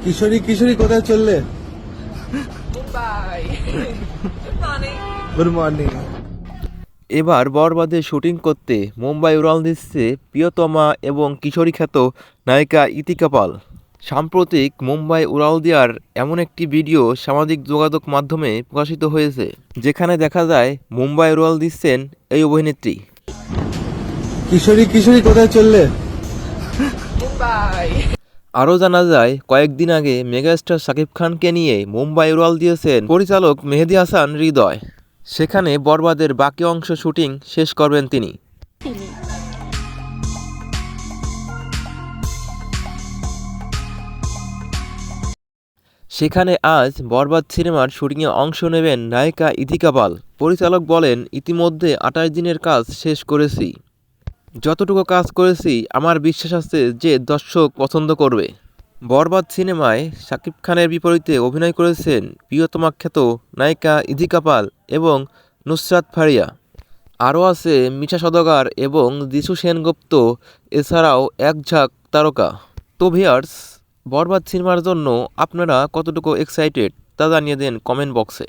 কিশোরী কিশোরী কোথায় চললে? Mumbai. Good morning. Good morning. এবার বরবাদে শুটিং করতে মুম্বাই উড়াল দিচ্ছে প্রিয়তমা এবং কিশোরী খ্যাত নায়িকা ইতিকা পাল। সাম্প্রতিক মুম্বাই উড়াল দেওয়ার এমন একটি ভিডিও সামাজিক যোগাযোগ মাধ্যমে প্রকাশিত হয়েছে, যেখানে দেখা যায় মুম্বাই উড়াল দিচ্ছেন এই অভিনেত্রী। কিশোরী কিশোরী কোথায় চললে? মুম্বাই। আরও জানা যায়, কয়েকদিন আগে মেগাস্টার শাকিব খানকে নিয়ে মুম্বাই উড়াল দিয়েছেন পরিচালক মেহেদী হাসান হৃদয়। সেখানে বরবাদের বাকি অংশ শুটিং শেষ করবেন তিনি। সেখানে আজ বরবাদ সিনেমার শুটিংয়ে অংশ নেবেন নায়িকা ইতিকা পাল। পরিচালক বলেন, ইতিমধ্যে 28 দিনের কাজ শেষ করেছি। যতটুকু কাজ করেছি আমার বিশ্বাস আছে যে দর্শক পছন্দ করবে। বরবাদ সিনেমায় শাকিব খানের বিপরীতে অভিনয় করেছেন প্রিয়তমা খ্যাত নায়িকা ইতিকা পাল এবং নুসরাত ফারিয়া। আরও আছে মিশা সওদাগর এবং যিশু সেনগুপ্ত, এছাড়াও এক ঝাঁক তারকা। তো ভিউয়ার্স, বরবাদ সিনেমার জন্য আপনারা কতটুকু এক্সাইটেড তা জানিয়ে দেন কমেন্ট বক্সে।